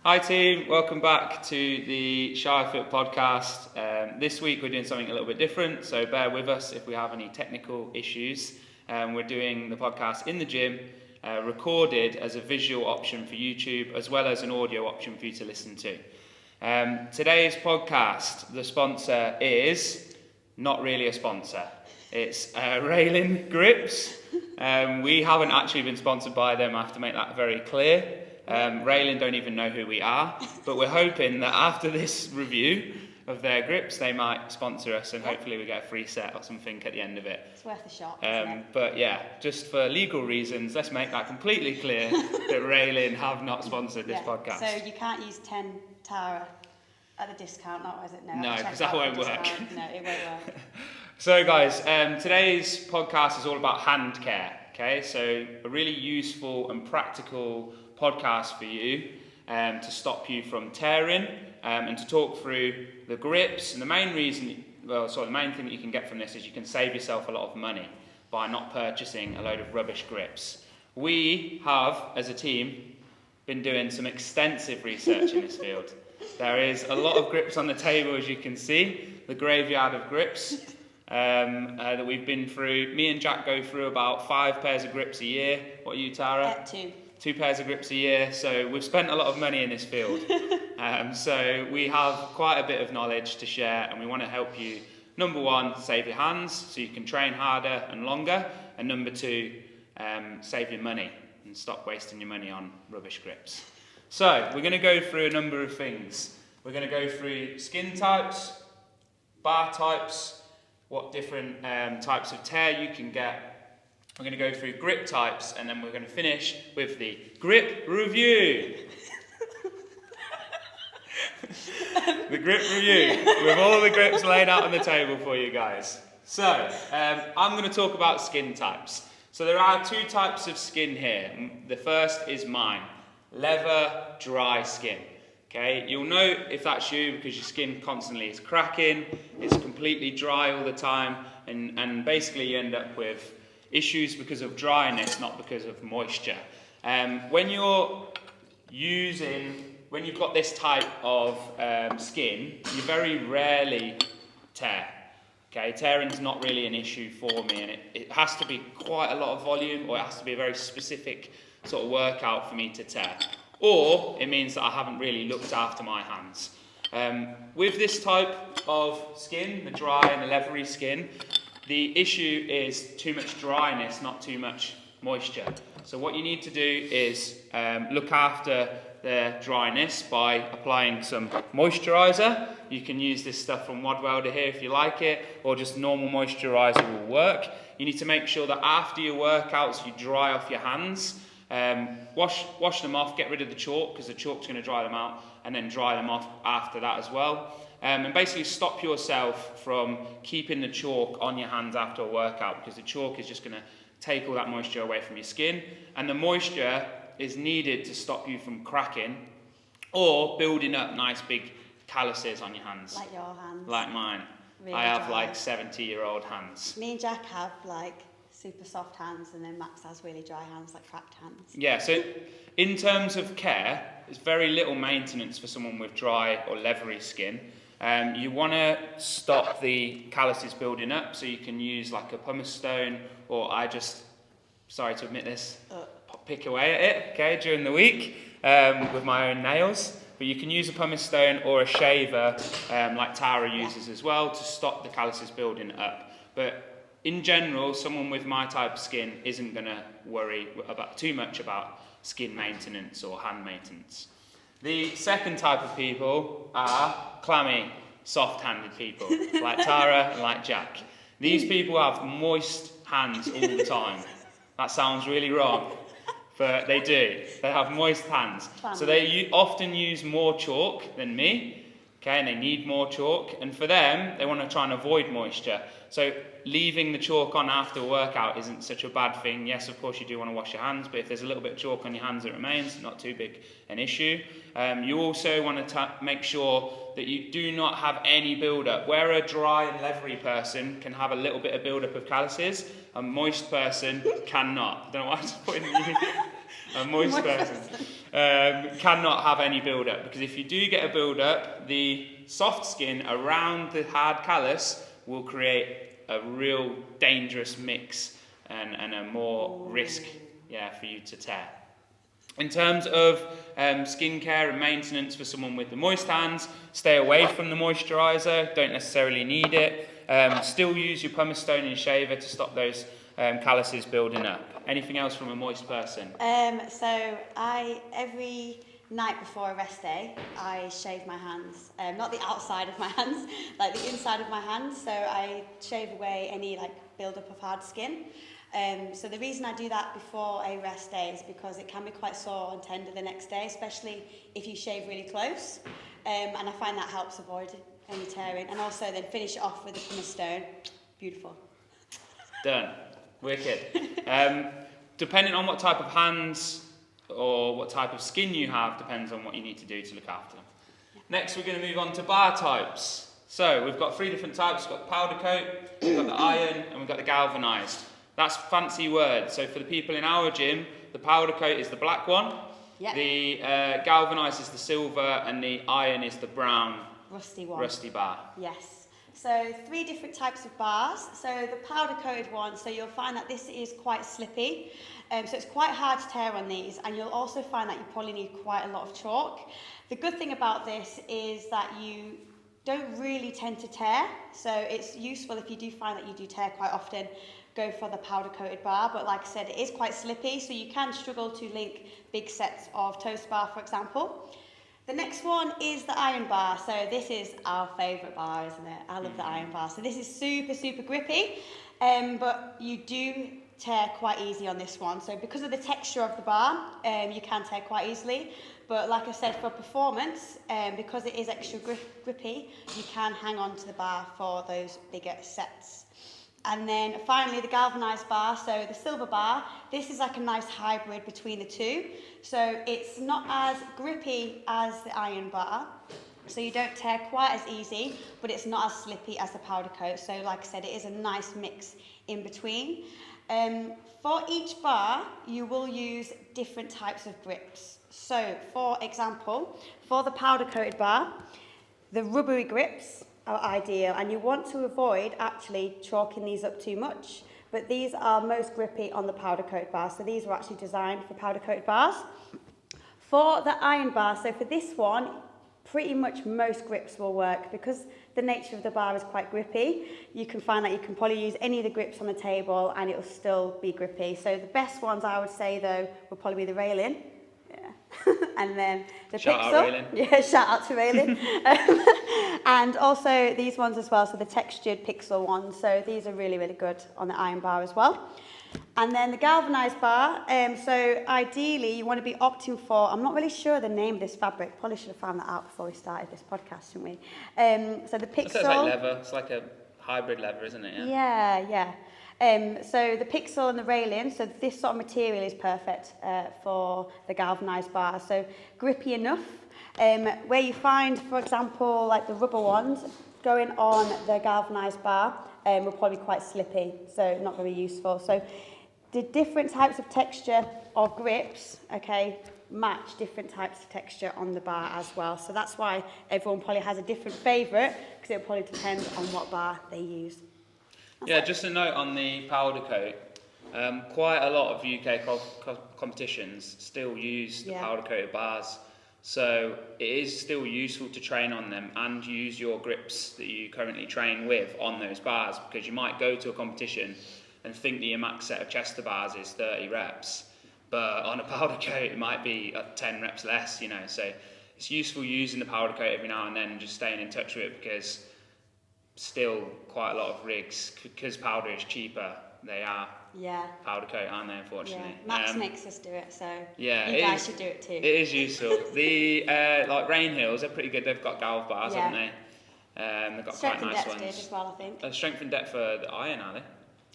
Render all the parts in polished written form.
Hi team, welcome back to the ShireFit podcast. This week we're doing something a little bit different, so bear with us if we have any technical issues. We're doing the podcast in the gym, recorded as a visual option for YouTube, as well as an audio option for you to listen to. Today's podcast, the sponsor is not really a sponsor. It's Railing Grips. We haven't actually been sponsored by them, I have to make that very clear. Railing don't even know who we are, but we're hoping that after this review of their grips, they might sponsor us and hopefully we get a free set or something at the end of it. It's worth a shot, isn't it? But yeah, just for legal reasons, let's make that completely clear that Railing have not sponsored this podcast. So you can't use 10 Tara at the discount, not is it? No, because that won't work. No, it won't work. So guys, today's podcast is all about hand care. Okay, so a really useful and practical podcast for you to stop you from tearing and to talk through the grips. And the main thing that you can get from this is you can save yourself a lot of money by not purchasing a load of rubbish grips. We have, as a team, been doing some extensive research in this field. There is a lot of grips on the table, as you can see, the graveyard of grips that we've been through. Me and Jack go through about 5 pairs of grips a year. What are you, Tara? 2 pairs of grips a year, so we've spent a lot of money in this field. So we have quite a bit of knowledge to share, and we want to help you, number 1, save your hands so you can train harder and longer, and number 2, save your money and stop wasting your money on rubbish grips. So we're going to go through a number of things. We're going to go through skin types, bar types, what different types of tear you can get. We're going to go through grip types, and then we're going to finish with the grip review. The grip review, with all the grips laid out on the table for you guys. So, I'm going to talk about skin types. So there are 2 types of skin here. The first is mine, leather, dry skin. Okay, you'll know if that's you because your skin constantly is cracking, it's completely dry all the time, and basically you end up with issues because of dryness, not because of moisture. When you've got this type of skin, you very rarely tear. Okay, tearing's not really an issue for me, and it has to be quite a lot of volume, or it has to be a very specific sort of workout for me to tear. Or it means that I haven't really looked after my hands. With this type of skin, the dry and the leathery skin, the issue is too much dryness, not too much moisture. So what you need to do is look after the dryness by applying some moisturiser. You can use this stuff from Wadwelder here if you like it, or just normal moisturiser will work. You need to make sure that after your workouts you dry off your hands. Wash them off, get rid of the chalk because the chalk's going to dry them out, and then dry them off after that as well. And basically stop yourself from keeping the chalk on your hands after a workout, because the chalk is just going to take all that moisture away from your skin, and the moisture is needed to stop you from cracking or building up nice big calluses on your hands. Like your hands. Like mine. Really I have dry. like 70-year-old hands. Me and Jack have like super soft hands, and then Max has really dry hands, like cracked hands. Yeah, so in terms of care, it's very little maintenance for someone with dry or leathery skin. You want to stop the calluses building up, so you can use like a pumice stone, or sorry to admit this, pick away at it, okay, during the week with my own nails. But you can use a pumice stone or a shaver, like Tara uses as well, to stop the calluses building up. But in general, someone with my type of skin isn't going to worry too much about skin maintenance or hand maintenance. The second type of people are clammy, soft-handed people, like Tara and like Jack. These people have moist hands all the time. That sounds really wrong, but they do. They have moist hands. So they often use more chalk than me, okay, and they need more chalk. And for them, they want to try and avoid moisture. So leaving the chalk on after a workout isn't such a bad thing. Yes, of course, you do want to wash your hands, but if there's a little bit of chalk on your hands that remains, not too big an issue. You also want to make sure that you do not have any build-up. Where a dry and leathery person can have a little bit of build-up of calluses, a moist person cannot. I don't know why I was putting you. A moist person cannot have any build-up, because if you do get a build-up, the soft skin around the hard callus will create a real dangerous mix and a more risk for you to tear. In terms of skincare and maintenance for someone with the moist hands, stay away from the moisturiser, don't necessarily need it. Still use your pumice stone and shaver to stop those calluses building up. Anything else from a moist person? So every night before a rest day, I shave my hands. Not the outside of my hands, like the inside of my hands. So I shave away any build-up of hard skin. So the reason I do that before a rest day is because it can be quite sore and tender the next day, especially if you shave really close. And I find that helps avoid any tearing. And also then finish it off with a pumice stone. Beautiful. Done. Wicked. Depending on what type of hands or what type of skin you have, depends on what you need to do to look after them. Yeah. Next, we're going to move on to bar types. So we've got 3 different types. We've got the powder coat, we've got the iron, and we've got the galvanised. That's fancy words. So for the people in our gym, the powder coat is the black one. Yep. The galvanised is the silver, and the iron is the brown rusty one. Rusty bar. Yes. So 3 different types of bars. So the powder coated one, so you'll find that this is quite slippy. So it's quite hard to tear on these, and you'll also find that you probably need quite a lot of chalk. The good thing about this is that you don't really tend to tear, so it's useful if you do find that you do tear quite often, go for the powder coated bar. But like I said, it is quite slippy, so you can struggle to link big sets of toast bar, for example. The next one is the iron bar. So this is our favourite bar, isn't it? I love the iron bar. So this is super, super grippy, but you do tear quite easy on this one. So because of the texture of the bar, you can tear quite easily. But like I said, for performance, because it is extra grippy, you can hang on to the bar for those bigger sets. And then finally, the galvanised bar, so the silver bar, this is like a nice hybrid between the two. So it's not as grippy as the iron bar, so you don't tear quite as easy, but it's not as slippy as the powder coat. So like I said, it is a nice mix in between. For each bar, you will use different types of grips. So for example, for the powder coated bar, the rubbery grips are ideal, and you want to avoid actually chalking these up too much, but these are most grippy on the powder coated bar, so these were actually designed for powder coated bars. For the iron bar, so for this one, pretty much most grips will work because the nature of the bar is quite grippy. You can find that you can probably use any of the grips on the table and it'll still be grippy. So the best ones I would say though would probably be the railing. And then the shout pixel. Out railing. Yeah, shout out to railing. And also these ones as well, so the textured pixel ones. So these are really, really good on the iron bar as well. And then the galvanised bar, so ideally you want to be opting for, I'm not really sure the name of this fabric, probably should have found that out before we started this podcast, shouldn't we? So the pixel... It's like leather, it's like a hybrid leather, isn't it? Yeah. So the pixel and the railing, so this sort of material is perfect for the galvanised bar. So grippy enough. Where you find, for example, like the rubber ones, going on the galvanised bar will probably be quite slippy, so not very useful. So the different types of texture of grips, okay, match different types of texture on the bar as well. So that's why everyone probably has a different favourite, because it probably depends on what bar they use. Yeah, just a note on the powder coat. Quite a lot of UK competitions still use the powder coated bars, so it is still useful to train on them and use your grips that you currently train with on those bars, because you might go to a competition and think that your max set of chest bars is 30 reps, but on a powder coat it might be 10 reps less, you know. So it's useful using the powder coat every now and then and just staying in touch with it, because still quite a lot of rigs, because powder is cheaper, they are Yeah. powder coat, aren't they, unfortunately? Yeah. Max makes us do it, so yeah, you guys should do it too. It is useful. The like Rain Hills, they're pretty good. They've got galv bars, haven't they? They've got Strength quite and nice depth ones. did as well, I think. Strength and depth for the iron, are they?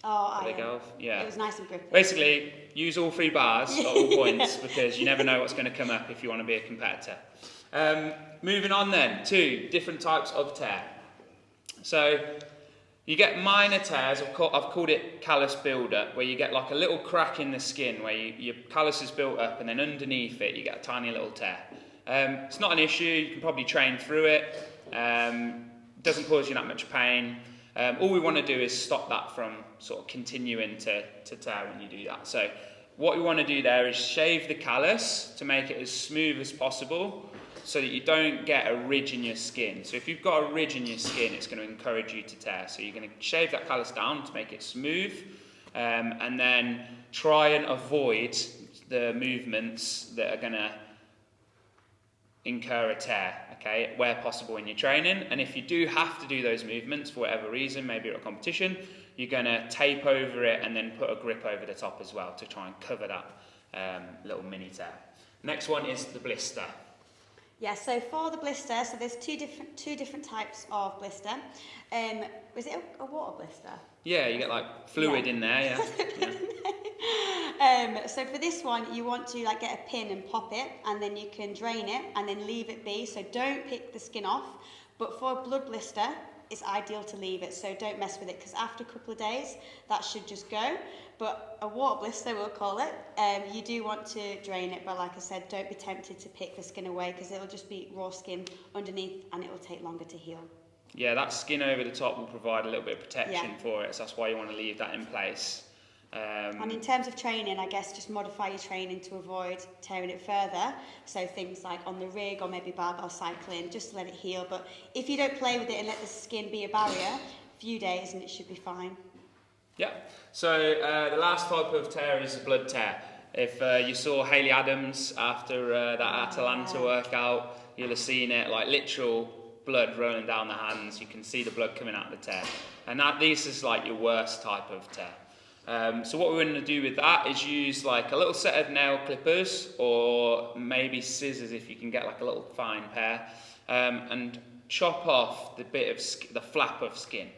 Oh, For the iron. galv? Yeah. It was nice and grippy. Basically, use all 3 bars at all points because you never know what's going to come up if you want to be a competitor. Moving on then to different types of tear. So you get minor tears. I've called it callus build-up, where you get like a little crack in the skin where your callus is built up, and then underneath it you get a tiny little tear. It's not an issue. You can probably train through it. Doesn't cause you that much pain. All we want to do is stop that from sort of continuing to tear when you do that. So what we want to do there is shave the callus to make it as smooth as possible so that you don't get a ridge in your skin. So if you've got a ridge in your skin, it's going to encourage you to tear. So you're going to shave that callus down to make it smooth, and then try and avoid the movements that are going to incur a tear, okay, where possible when you're training. And if you do have to do those movements for whatever reason, maybe you're at a competition, you're going to tape over it and then put a grip over the top as well to try and cover that little mini tear. Next one is the blister. Yeah, so for the blister, so there's two different types of blister. Was it a water blister? Yeah, you get like fluid in there, yeah. So for this one, you want to like get a pin and pop it, and then you can drain it and then leave it be. So don't pick the skin off. But for a blood blister, it's ideal to leave it. So don't mess with it, because after a couple of days, that should just go. But a water blister, we'll call it, you do want to drain it. But like I said, don't be tempted to pick the skin away, because it'll just be raw skin underneath and it will take longer to heal. Yeah, that skin over the top will provide a little bit of protection for it. So that's why you want to leave that in place. And in terms of training, I guess just modify your training to avoid tearing it further. So things like on the rig or maybe barbell cycling, just to let it heal. But if you don't play with it and let the skin be a barrier, a few days and it should be fine. Yeah. So the last type of tear is a blood tear. If you saw Hayley Adams after that Atalanta workout, you'll have seen it, like literal blood rolling down the hands. You can see the blood coming out of the tear. And this is like your worst type of tear. So what we're going to do with that is use like a little set of nail clippers, or maybe scissors if you can get like a little fine pair, and chop off the bit of the flap of skin.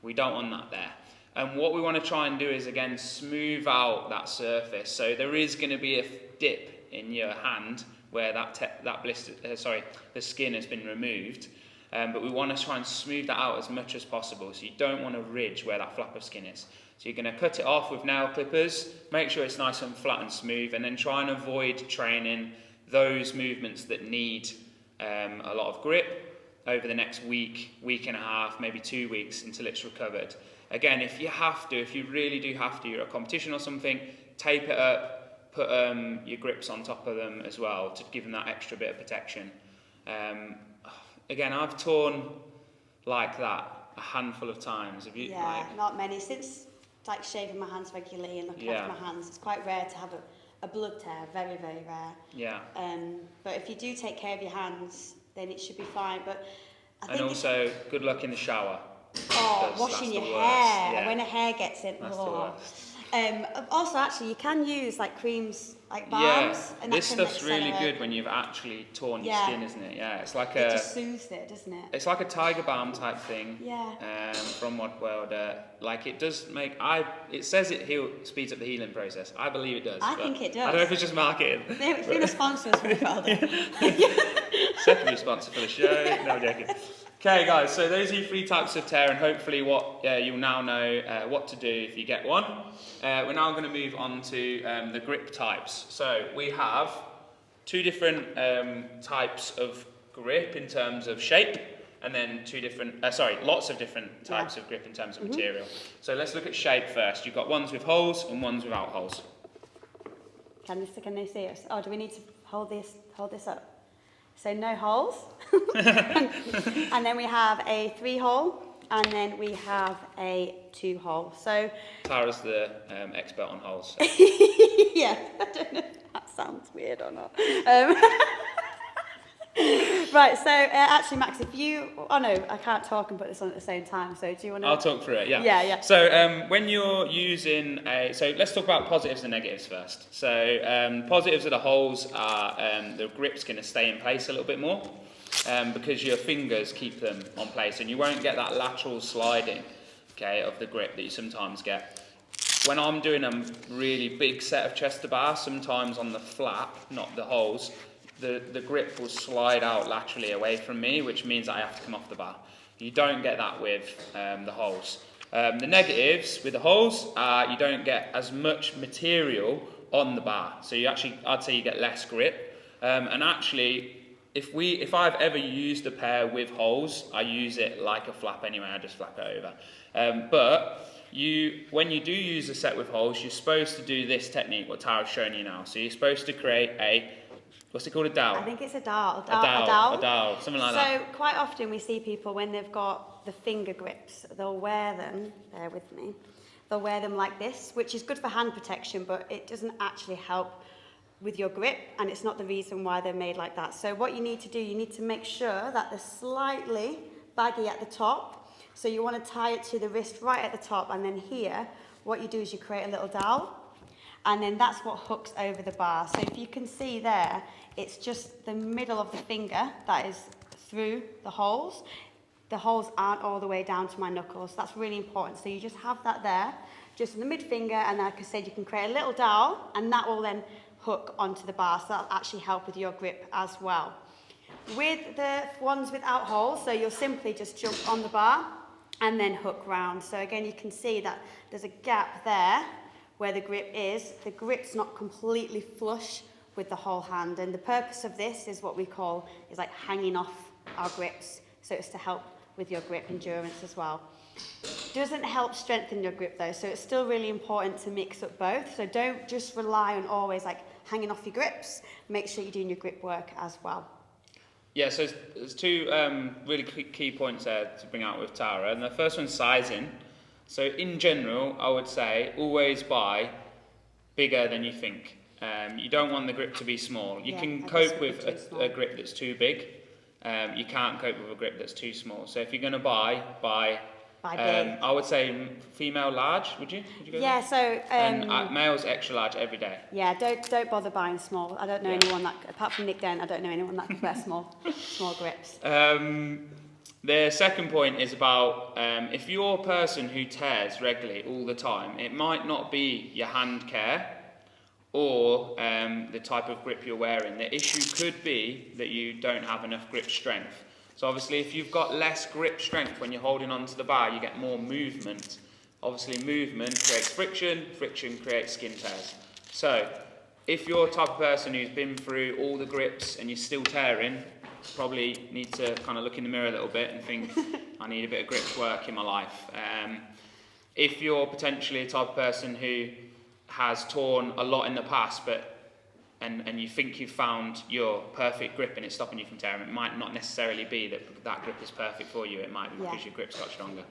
We don't want that there. And what we want to try and do is again smooth out that surface. So there is going to be a dip in your hand where that blister, the skin has been removed. But we want to try and smooth that out as much as possible. So you don't want a ridge where that flap of skin is. So you're going to cut it off with nail clippers, make sure it's nice and flat and smooth, and then try and avoid training those movements that need a lot of grip over the next week, week and a half, maybe 2 weeks until it's recovered. Again, if you really do have to, you're at a competition or something, tape it up, put your grips on top of them as well to give them that extra bit of protection. Again, I've torn like that a handful of times. Have you? Yeah, not many. Since like shaving my hands regularly and looking after my hands, it's quite rare to have a blood tear. Very, very rare. Yeah. But if you do take care of your hands, then it should be fine. But I think also, good luck in the shower. Washing your hair. Yeah. When a hair gets in. That's the worst. Also, actually, you can use like creams, like balms. Yeah, and this stuff's really good when you've actually torn your skin, isn't it? Yeah, it's like it just soothes it, doesn't it? It's like a tiger balm type thing. Yeah. From Mod World, like it does make. It says it speeds up the healing process. I believe it does. I think it does. I don't know if it's just marketing. They've been a sponsor for Secondary sponsor for the show. No, I'm joking. Okay, guys, so those are your 3 types of tear, and hopefully you'll now know what to do if you get one. We're now going to move on to the grip types. So we have 2 different types of grip in terms of shape, and then lots of different types of grip in terms of material. So let's look at shape first. You've got ones with holes and ones without holes. Can they see us? Oh, do we need to hold this up? So no holes. And then we have a 3-hole, and then we have a 2-hole. So Tara's the expert on holes. So. Yeah, I don't know if that sounds weird or not. Right, so actually, Max, if you... Oh, no, I can't talk and put this on at the same time, so do you want to... I'll talk through it, yeah. Yeah. So when you're using so let's talk about positives and negatives first. So positives of the holes are the grip's going to stay in place a little bit more because your fingers keep them on place, and you won't get that lateral sliding, okay, of the grip that you sometimes get. When I'm doing a really big set of chest to bar, sometimes on the flap, not the holes, the grip will slide out laterally away from me, which means I have to come off the bar. You don't get that with the holes. The negatives with the holes are you don't get as much material on the bar. So I'd say you get less grip. And actually, if I've ever used a pair with holes, I use it like a flap anyway, I just flap it over. But when you do use a set with holes, you're supposed to do this technique, what Tara's showing you now. So you're supposed to create what's it called, a dowel? I think it's a dowel. A dowel, something like that. So quite often we see people, when they've got the finger grips, they'll wear them, bear with me, they'll wear them like this, which is good for hand protection, but it doesn't actually help with your grip, and it's not the reason why they're made like that. So what you need to do, you need to make sure that they're slightly baggy at the top. So you want to tie it to the wrist right at the top, and then here, what you do is you create a little dowel, and then that's what hooks over the bar. So if you can see there, it's just the middle of the finger that is through the holes. The holes aren't all the way down to my knuckles. That's really important. So you just have that there, just in the mid finger, and like I said, you can create a little dowel, and that will then hook onto the bar. So that'll actually help with your grip as well. With the ones without holes, so you'll simply just jump on the bar and then hook round. So again, you can see that there's a gap there where the grip is. The grip's not completely flush with the whole hand, and the purpose of this is what we call like hanging off our grips. So it's to help with your grip endurance as well. Doesn't help strengthen your grip though, so it's still really important to mix up both. So don't just rely on always like hanging off your grips. Make sure you're doing your grip work as well. Yeah, so there's two really key points there to bring out with Tara, and the first one's sizing. So in general, I would say always buy bigger than you think. You don't want the grip to be small. You can cope with a grip that's too big. You can't cope with a grip that's too small. So if you're going to buy big. I would say female large. Would you go? Yeah. There? So and males extra large every day. Yeah. Don't bother buying small. I don't know anyone that, apart from Nick Dent, I don't know anyone that can wear small grips. The second point is about if you're a person who tears regularly all the time, it might not be your hand care or the type of grip you're wearing. The issue could be that you don't have enough grip strength. So obviously if you've got less grip strength when you're holding onto the bar, you get more movement. Obviously movement creates friction, friction creates skin tears. So if you're the type of person who's been through all the grips and you're still tearing, probably need to kind of look in the mirror a little bit and think, I need a bit of grip work in my life. If you're potentially a type of person who has torn a lot in the past, and you think you've found your perfect grip and it's stopping you from tearing, it might not necessarily be that grip is perfect for you. It might be because your grip's got stronger.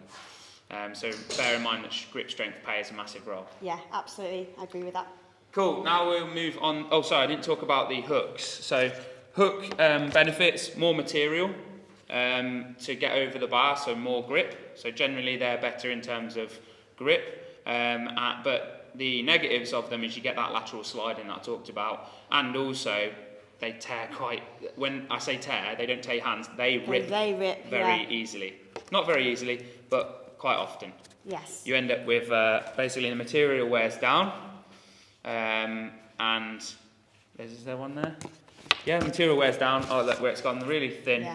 So bear in mind that grip strength plays a massive role. Yeah, absolutely. I agree with that. Cool. Now we'll move on. Oh, sorry, I didn't talk about the hooks. So hook benefits, more material to get over the bar, so more grip. So generally they're better in terms of grip, but the negatives of them is you get that lateral sliding that I talked about, and also they tear quite, when I say tear, they don't tear your hands, they rip very easily. Not very easily, but quite often. Yes. You end up with basically the material wears down, and is there one there? Yeah, material wears down, look where it's gone really thin,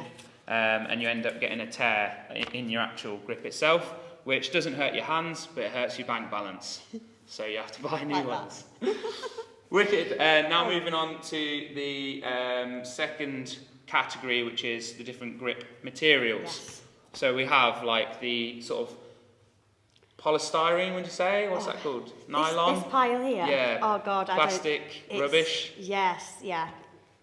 and you end up getting a tear in your actual grip itself, which doesn't hurt your hands, but it hurts your bank balance. So you have to buy new ones. Wicked. Now moving on to the second category, which is the different grip materials. Yes. So we have like the sort of polystyrene, would you say? What's that called? Nylon? This pile here? Yeah. Oh God, plastic rubbish? Yes, yeah.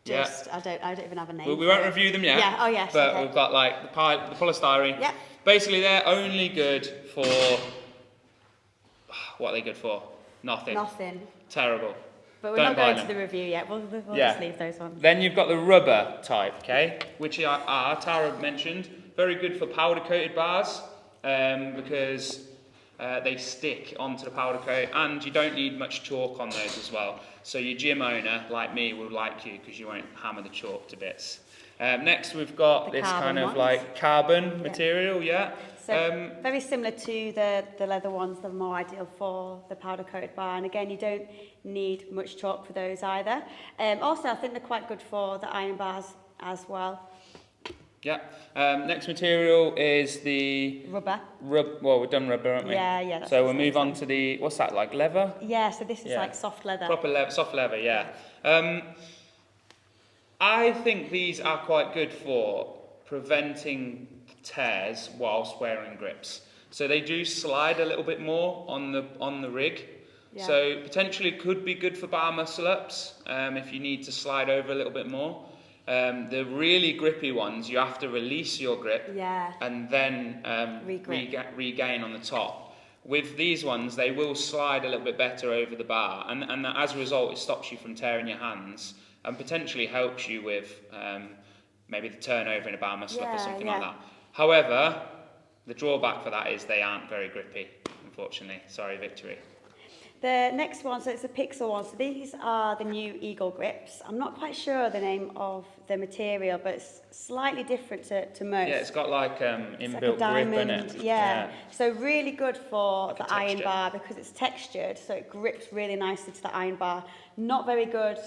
I don't even have a name. Well, we won't review them yet. Yeah, oh yes. But okay. we've got like the polystyrene. Yeah. Basically, they're only good for... What are they good for? Nothing. Nothing. Terrible. But we're Don't not buy going to them. the review yet. We'll Yeah. just leave those ones. Then you've got the rubber type, okay, which are Tara mentioned, very good for powder coated bars because they stick onto the powder coat, and you don't need much chalk on those as well. So your gym owner, like me, will like you because you won't hammer the chalk to bits. Next, we've got The this carbon kind of ones. like carbon material, yeah. So very similar to the leather ones, they're more ideal for the powder coated bar. And again, you don't need much chalk for those either. Also, I think they're quite good for the iron bars as well. Yeah. Next material is the Rubber. Well, we've done rubber, haven't we? Yeah. So we'll move on to the, what's that, like leather? Yeah, so this is like soft leather. Proper leather, soft leather, yeah. I think these are quite good for preventing tears whilst wearing grips. So they do slide a little bit more on the rig. Yeah. So potentially could be good for bar muscle ups if you need to slide over a little bit more. The really grippy ones, you have to release your grip and then regain on the top. With these ones, they will slide a little bit better over the bar, and as a result, it stops you from tearing your hands and potentially helps you with maybe the turnover in a bar muscle up or something like that. However, the drawback for that is they aren't very grippy, unfortunately. Sorry, Victory. The next one, so it's the Pixel one. So these are the new Eagle grips. I'm not quite sure the name of the material, but it's slightly different to most. Yeah, it's got like inbuilt like grip in it. Yeah. So really good for like the iron bar because it's textured, so it grips really nicely to the iron bar. Not very good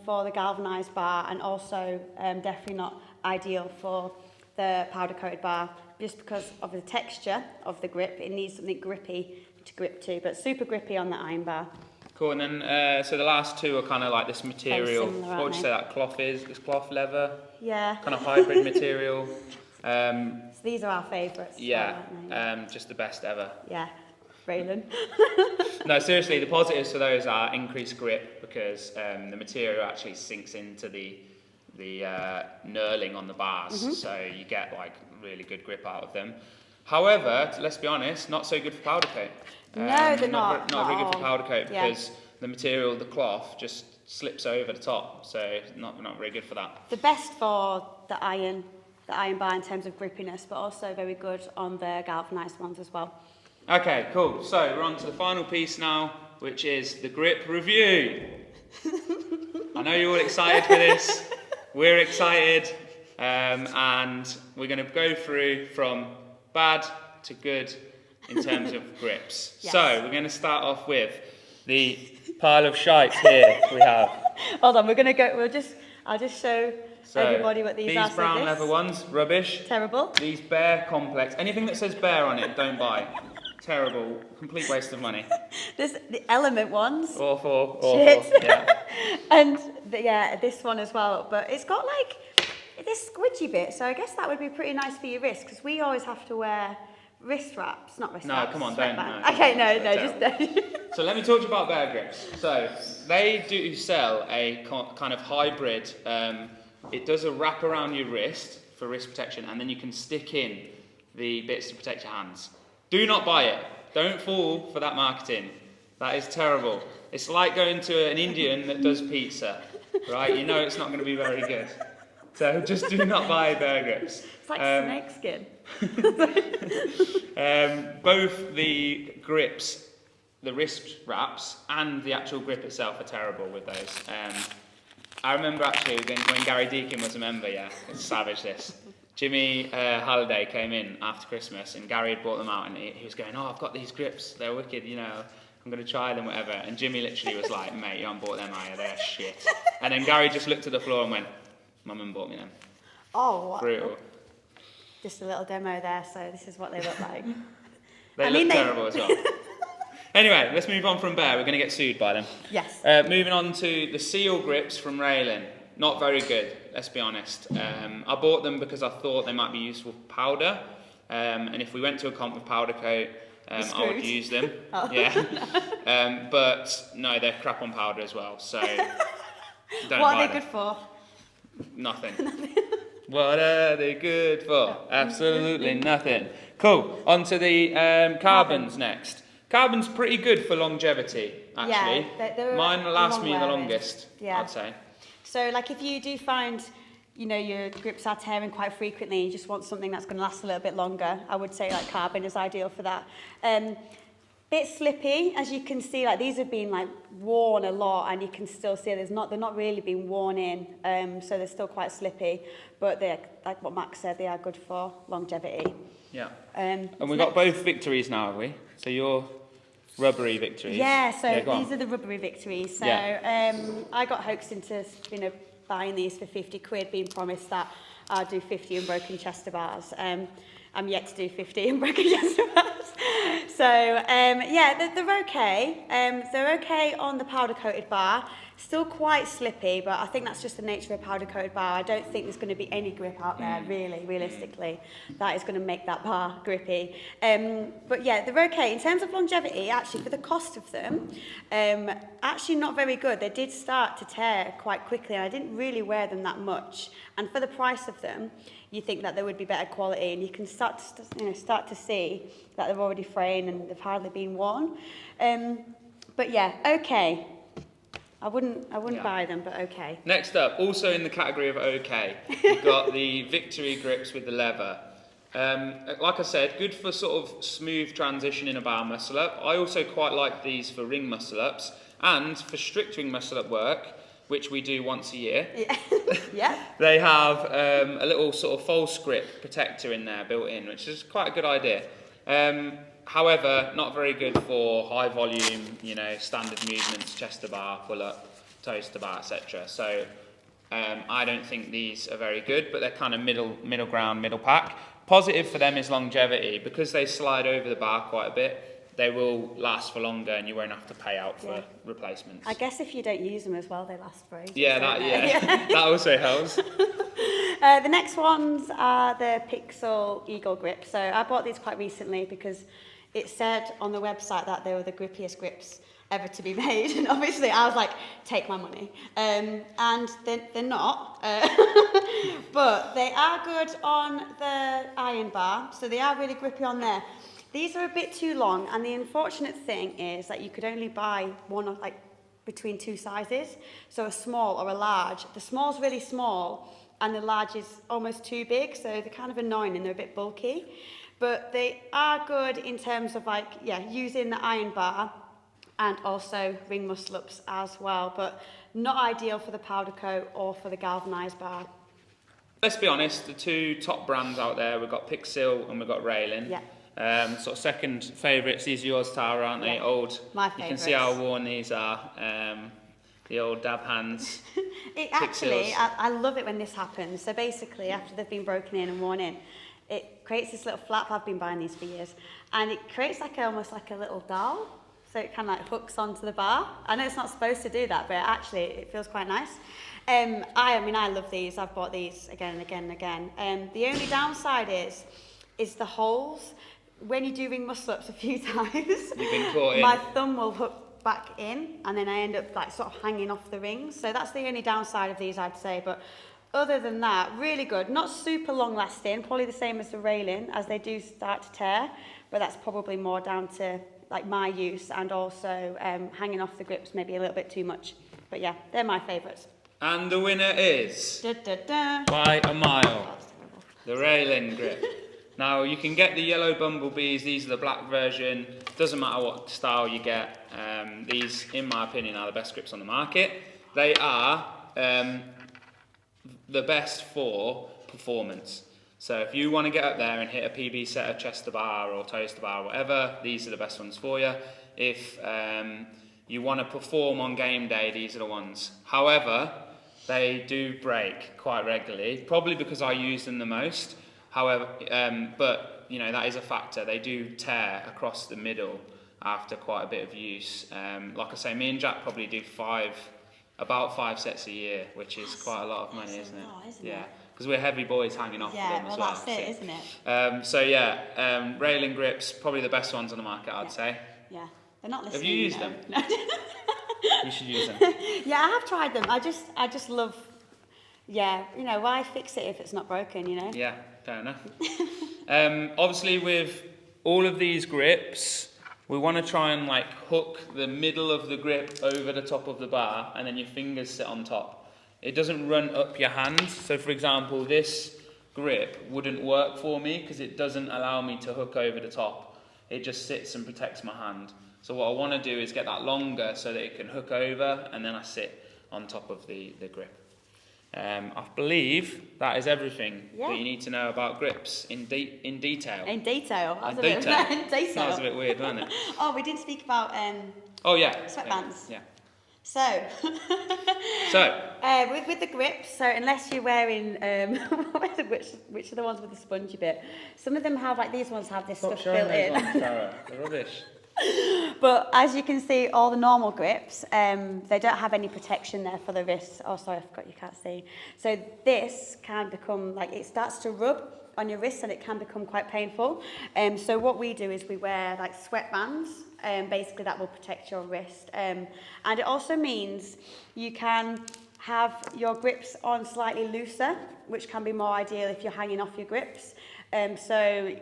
for the galvanised bar, and also definitely not ideal for the powder coated bar, just because of the texture of the grip. It needs something grippy to grip to, but super grippy on the iron bar. Cool, and then so the last two are kind of like this material. Similar, what would you say that cloth is? This cloth leather? Yeah. Kind of hybrid material. So these are our favourites. Yeah, just the best ever. Yeah, Raylan. No, seriously, the positives for those are increased grip because the material actually sinks into the knurling on the bars, so you get like really good grip out of them. However, let's be honest, not so good for powder coat. No, they're not. Not very good for powder coat because the material, the cloth, just slips over the top, so not very good for that. The best for the iron bar in terms of grippiness, but also very good on the galvanised ones as well. Okay, cool. So we're on to the final piece now, which is the grip review. I know you're all excited for this. We're excited, and we're going to go through from bad to good in terms of grips. Yes. So we're going to start off with the pile of shite here we have. Hold on, I'll just show everybody what these are. These brown leather ones, rubbish. Terrible. These bear complex, anything that says bear on it, don't buy. Terrible, complete waste of money. The element ones. Awful. Shit. Yeah. And this one as well, but it's got like this squidgy bit, so I guess that would be pretty nice for your wrist, because we always have to wear wrist wraps, not wrist wraps. No, come on, don't. No, okay, no, just don't. So let me talk to you about bear grips. So they do sell a kind of hybrid. It does a wrap around your wrist for wrist protection, and then you can stick in the bits to protect your hands. Do not buy it. Don't fall for that marketing. That is terrible. It's like going to an Indian that does pizza, right? You know it's not going to be very good. So just do not buy bear grips. It's like snake skin. Both the grips, the wrist wraps, and the actual grip itself are terrible with those. I remember actually when Gary Deacon was a member, it's savage this. Jimmy Halliday came in after Christmas and Gary had brought them out and he was going, oh, I've got these grips, they're wicked, you know, I'm going to try them, whatever. And Jimmy literally was like, mate, you haven't bought them, are you? They're shit. And then Gary just looked at the floor and went, Mum and bought me them. Oh, what? Brutal. Just a little demo there, so this is what they look like. They look terrible as well. Anyway, let's move on from bear. We're going to get sued by them. Yes. Moving on to the seal grips from Raylan. Not very good, let's be honest. I bought them because I thought they might be useful for powder. And if we went to a comp with powder coat, I would use them. Oh. Yeah. But no, they're crap on powder as well. So don't what buy are they them. good for? Nothing. What are they good for? Absolutely nothing. Cool. On to the carbons next. Carbon's pretty good for longevity. actually. Yeah, they're mine last me the long-wearing. longest, Yeah. I'd say. So like if you do find, you know, your grips are tearing quite frequently, you just want something that's going to last a little bit longer, I would say like carbon is ideal for that. Bit slippy, as you can see, like these have been like worn a lot, and you can still see they're not really been worn in, so they're still quite slippy, but they're, like what Max said, they are good for longevity. Yeah. And we've got both victories now, have we? So your rubbery victories. Yeah, so go these on. are the rubbery victories. So Yeah. I got hoaxed into, you know, buying these for 50 quid, being promised that I'd do 50 unbroken chester bars. I'm yet to do 50 unbroken chester bars. So yeah, they're okay. They're okay on the powder coated bar. Still quite slippy, but I think that's just the nature of a powder coated bar. I don't think there's going to be any grip out there, really, realistically, that is going to make that bar grippy. But yeah, they're okay. In terms of longevity, actually, for the cost of them, actually not very good. They did start to tear quite quickly, and I didn't really wear them that much. And for the price of them, you think that they would be better quality, and you can start to see that they're already fraying and they've hardly been worn. But yeah, okay. I wouldn't buy them, but okay. Next up, also in the category of okay, we've got the Victory grips with the leather. Like I said, good for sort of smooth transition in a bar muscle up. I also quite like these for ring muscle ups and for strict ring muscle up work, which we do once a year. Yeah. Yeah. They have a little sort of false grip protector in there built in, which is quite a good idea. However, not very good for high volume, you know, standard movements, chest to bar, pull up, toes to bar, etc. So I don't think these are very good, but they're kind of middle ground, middle pack. Positive for them is longevity. Because they slide over the bar quite a bit, they will last for longer and you won't have to pay out for replacements. I guess if you don't use them as well, they last for ages. Yeah, that also helps. The next ones are the Pixel Eagle grip. So I bought these quite recently because it said on the website that they were the grippiest grips ever to be made, and obviously I was like, take my money. And they're not, but they are good on the iron bar, so they are really grippy on there. These are a bit too long, and the unfortunate thing is that you could only buy one of, like, between two sizes, so a small or a large. The small's really small, and the large is almost too big, so they're kind of annoying and they're a bit bulky. But they are good in terms of, like, using the iron bar and also ring muscle ups as well, but not ideal for the powder coat or for the galvanised bar. Let's be honest, the two top brands out there, we've got Pixel and we've got Raylan. Yeah. Sort of second favourites, these are yours, Tara, aren't they? Yeah. Old. My favourites. You can see how worn these are. The old dab hands. Actually, I love it when this happens. So basically, after they've been broken in and worn in, it creates this little flap. I've been buying these for years, and it creates like almost like a little doll. So it kind of like hooks onto the bar. I know it's not supposed to do that, but actually it feels quite nice. I mean, I love these. I've bought these again and again and again. The only downside is the holes. When you do ring muscle ups a few times, you've been caught in. My thumb will hook back in, and then I end up like sort of hanging off the rings. So that's the only downside of these, I'd say. But other than that, really good. Not super long lasting, probably the same as the Raylan, as they do start to tear, but that's probably more down to like my use, and also hanging off the grips maybe a little bit too much. But yeah, they're my favourites. And the winner is, by a mile, the Raylan grip. Now you can get the yellow bumblebees, these are the black version, doesn't matter what style you get. These, in my opinion, are the best grips on the market. They are the best for performance. So if you want to get up there and hit a PB set of chest to bar or toes to bar or whatever, these are the best ones for you. If you want to perform on game day, these are the ones. However, they do break quite regularly, probably because I use them the most. However, but you know, that is a factor. They do tear across the middle after quite a bit of use. Like I say, me and Jack probably do about five sets a year, which is quite a lot of money, isn't it? Yeah, because we're heavy boys hanging off them as well. That's it, isn't it? So yeah, Raylan grips, probably the best ones on the market, I'd say. Yeah, they're not listening. Have you used them? No. You should use them. Yeah, I have tried them. I just love. Yeah, you know, why fix it if it's not broken, you know? Yeah, fair enough. Obviously, with all of these grips, we want to try and like hook the middle of the grip over the top of the bar, and then your fingers sit on top. It doesn't run up your hand. So for example, this grip wouldn't work for me because it doesn't allow me to hook over the top. It just sits and protects my hand. So what I want to do is get that longer so that it can hook over, and then I sit on top of the grip. I believe that is everything that you need to know about grips in detail. In detail. In detail. That was a bit weird, wasn't it? Oh, we didn't speak about sweatbands. Yeah. So, So with the grips, so unless you're wearing, which are the ones with the spongy bit? Some of them have, like these ones have this stuff built in. They're rubbish. But as you can see, all the normal grips, they don't have any protection there for the wrists. Oh, sorry, I forgot you can't see. So this can become, like, it starts to rub on your wrists and it can become quite painful. So what we do is we wear, like, sweatbands, basically that will protect your wrist. And it also means you can have your grips on slightly looser, which can be more ideal if you're hanging off your grips. So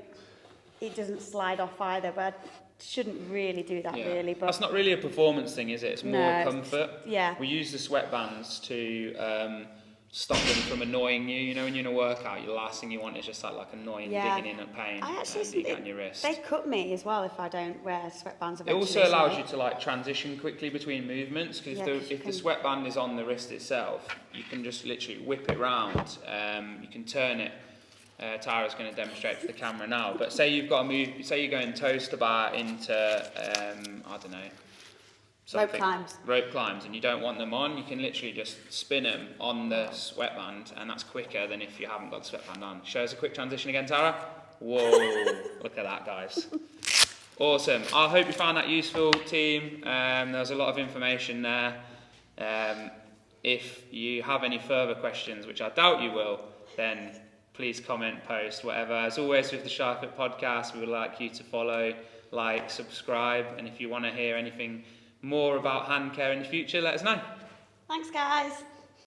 it doesn't slide off either, but shouldn't really do that really. But that's not really a performance thing, is it? It's more comfort. Yeah. We use the sweatbands to stop them from annoying you. You know, when you're in a workout, the last thing you want is just like annoying digging in and pain that you get on your wrist. They cut me as well if I don't wear sweatbands. It also allows you to like transition quickly between movements, because if the sweatband is on the wrist itself, you can just literally whip it round. You can turn it. Tara's going to demonstrate for the camera now. But say you've got to move. Say you're going toes to bar into I don't know. Something. Rope climbs, and you don't want them on, you can literally just spin them on the sweatband, and that's quicker than if you haven't got the sweatband on. Show us a quick transition again, Tara. Whoa, look at that, guys. Awesome. I hope you found that useful, team. There's a lot of information there. If you have any further questions, which I doubt you will, then please comment, post, whatever. As always with the ShireFit podcast, we would like you to follow, like, subscribe, and if you want to hear anything more about hand care in the future, let us know. Thanks, guys.